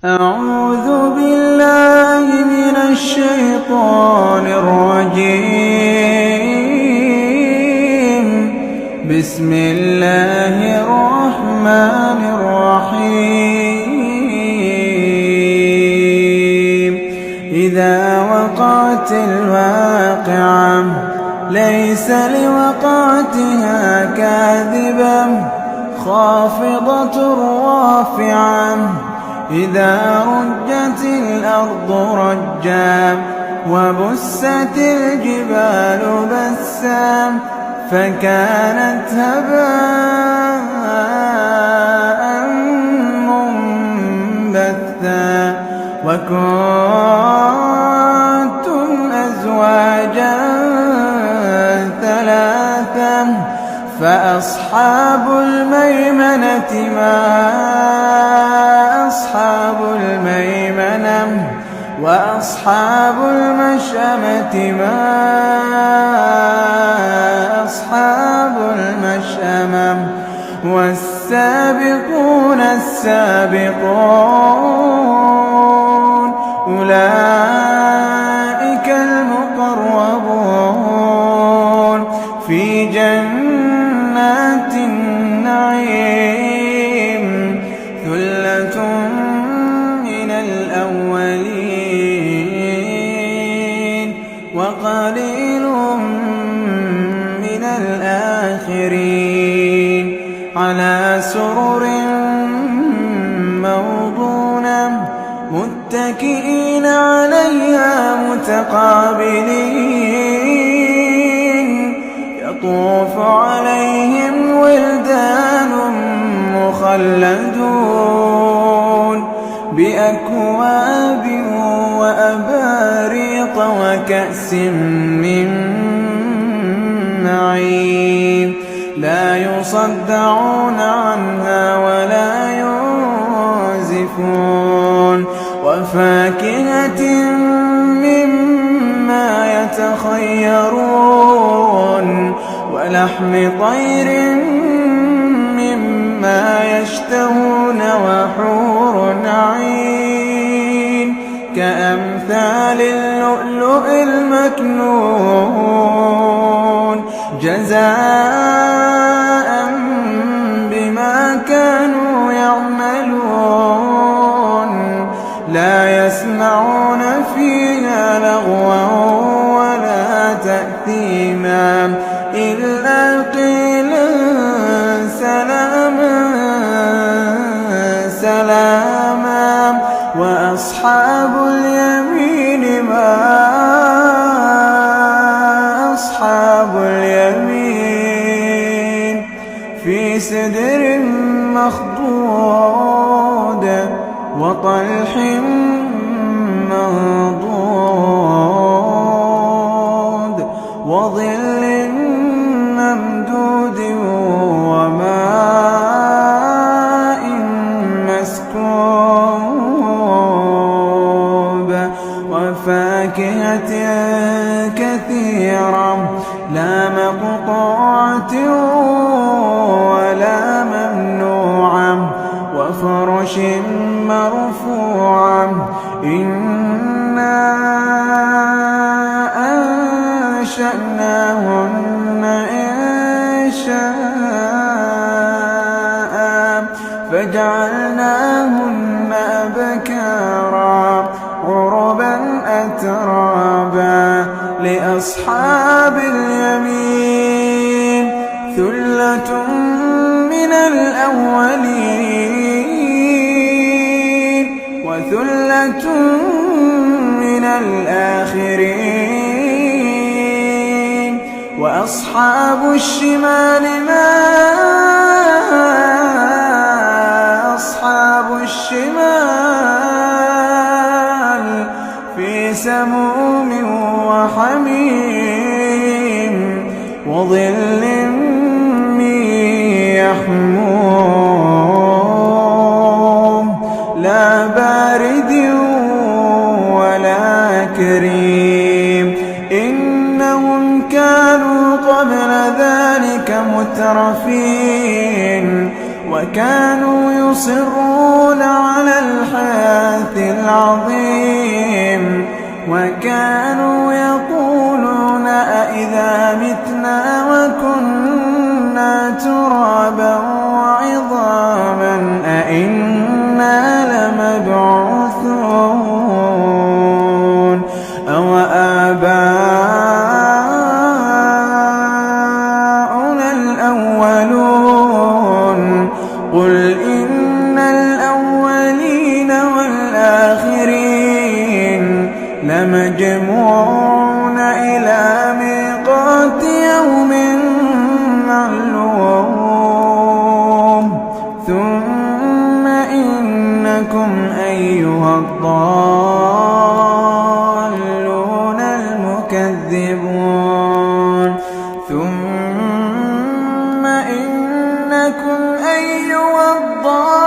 أعوذ بالله من الشيطان الرجيم. بسم الله الرحمن الرحيم. إذا وقعت الواقعة ليس لوقعتها كاذبة خافضة رافعة إذا رجت الأرض رجا وبست الجبال بسا فكانت هباء منبثا وكنتم أزواجا ثلاثا فأصحاب الميمنة ما أصحاب الميمنة وأصحاب المشأمة ما أصحاب المشأمة والسابقون السابقون أولئك المقربون في جنات النعيم ثلة من الأولين وقليل من الآخرين على سرر موضونة متكئين عليها متقابلين يطوف عليهم ولدان مخلدون بأكواب وأباريق وكأس من معين لا يصدعون عنها ولا ينزفون وفاكهة مما يتخيرون ولحم طير مما يشتهون وحور عين كأمثال اللؤلؤ المكنون جزاء بما كانوا يعملون لا يسمعون فيها لغوا ولا تأثيما إلا قيلا سلاما سلاما وأصحاب اليمين ما أصحاب اليمين في سدر مخضود وطلح منضود وظل ممدود وماء مسكوب وفاكهة كثيرة لا مقطوعة ولا ممنوعة وفرش مرفوعة إنا أنشأناهن إنشاء فجعلناهن أبكارا عربا أترابا لأصحاب اليمين ثلة من الأولين وثلة من الآخرين وأصحاب الشمال ما أصحاب الشمال في سموم وحميم وظل من يحموم لا بارد ولا كريم إنهم كانوا قبل ذلك مترفين وكانوا يصرون على الحياة وكانوا يقولون أإذا متنا وكنا ترابا وعظاما أإنا لمبعوثون أو آباؤنا الأولون قل إن الأولين والآخرين لمجموعون إلى ميقات يوم معلوم ثم إنكم أيها الضالون المكذبون ثم إنكم أيها الضالون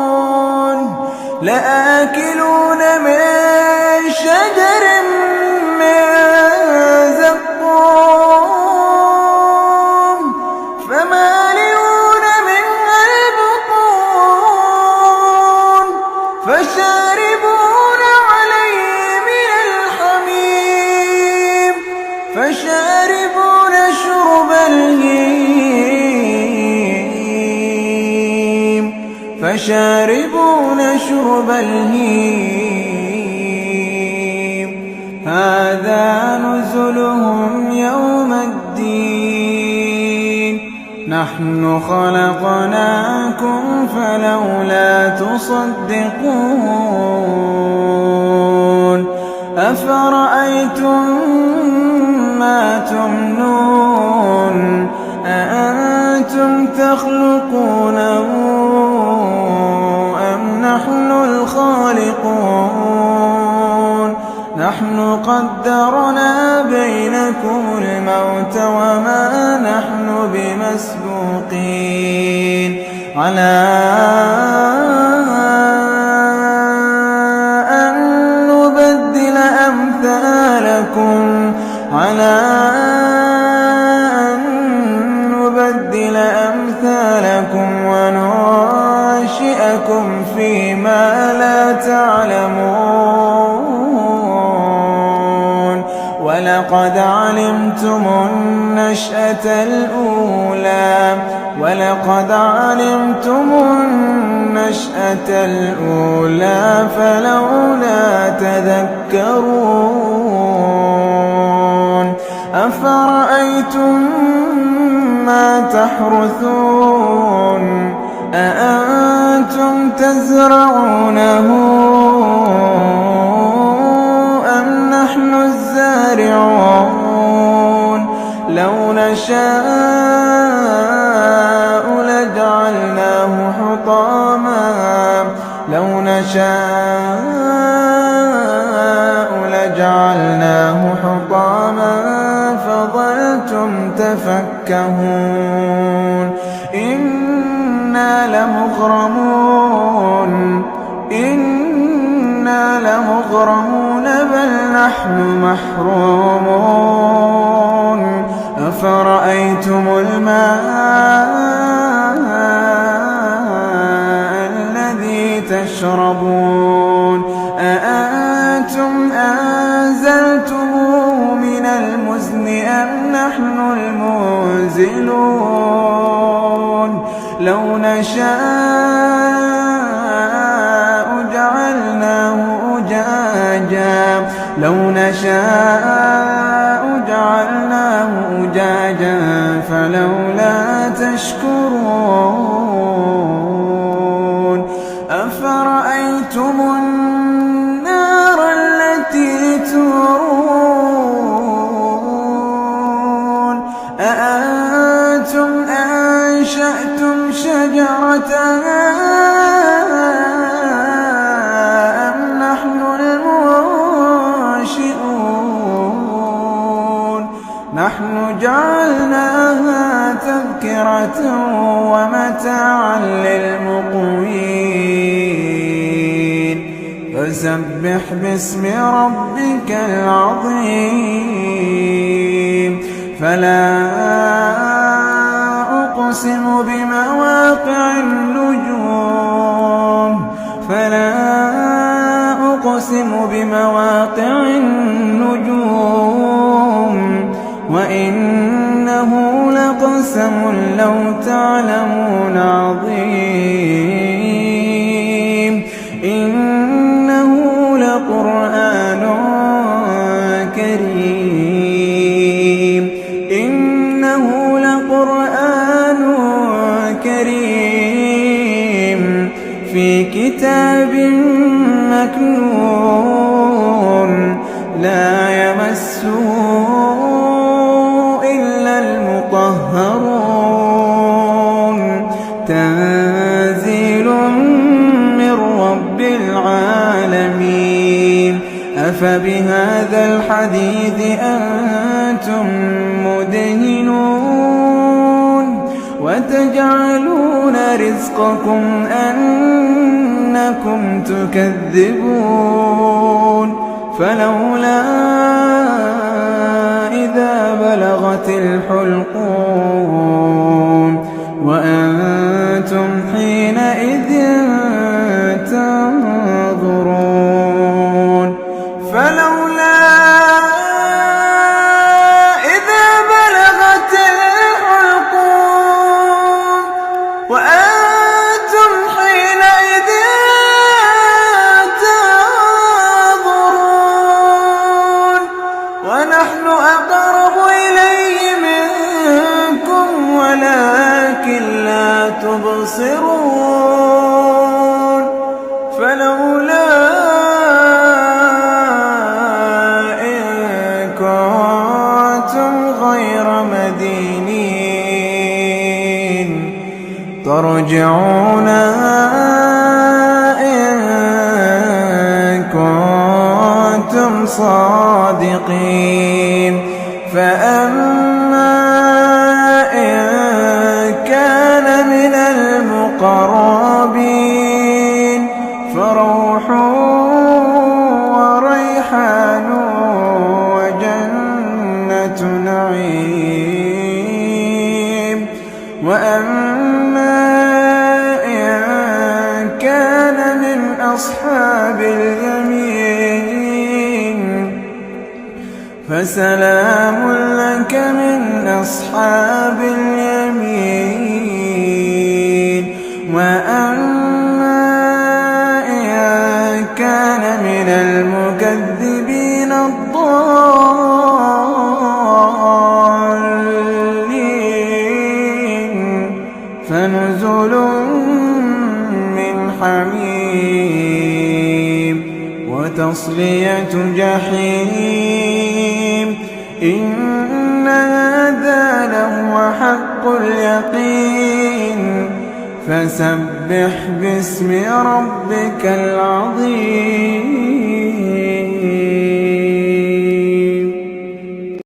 المكذبون لآكلون من شجر من زقوم فمالئون منها البطون فشاربون عليه من الحميم فشاربون شرب الهيم هذا نزلهم يوم الدين نحن خلقناكم فلولا تصدقون أفرأيتم ما تمنون أأنتم تخلقونه أم نحن الخالقون نحن قدرنا بينكم الموت وما نحن بمسبوقين على أن نبدل أمثالكم وننشئكم فيما لا تعلمون ولقد علمتم النشأة الأولى فلولا تذكرون أفرأيتم ما تحرثون أأنتم تزرعونه أم نحن الزارعون لو نشاء لجعلناه حطاما فظلتم تفكهون إنا لمغرمون بل نحن محرومون أفرأيتم الماء الذي تشربون أأنتم أنزلتموه من المزن أم نحن المنزلون لو نشاء جعلناه أجاجا فلولا تشكرون أفرأيتم النار التي تورون أأنتم أنشأتم شجرتها أم نحن المنشئون نحن جعلناها تذكرة ومتاعا للمقوين فسبح باسم ربك العظيم فلا أقسم بمواقع مواقع النجوم فلا أقسم بمواقع النجوم وإنه لقسم لو تعلمون عظيم إنه لقرآن كريم إنه لقرآن كريم في كتاب مكنون لا يمسه إلا المطهرون تنزيل من رب العالمين أفبهذا الحديث أنتم مدهنون وتجعلون رزقكم أنكم تكذبون فلولا إذا بلغت الحلقوم وأنتم حينئذ تنظرون فلولا إذا بلغت الحلقوم وأنتم حينئذ تنظرون ونحن أقرب إليه منكم ولكن لا تبصرون فلولا إن كنتم غير مدينين ترجعونها إن كنتم صادقين فأما إن كان من المقربين فروح وريحان وجنة نعيم وأما إن كان من أصحاب اليمين فسلام لك من أصحاب اليمين وأما إن كان من المكذبين الضالين فنزل من حميم وتصلية جحيم إن هذا لهو حق اليقين فسبح باسم ربك العظيم.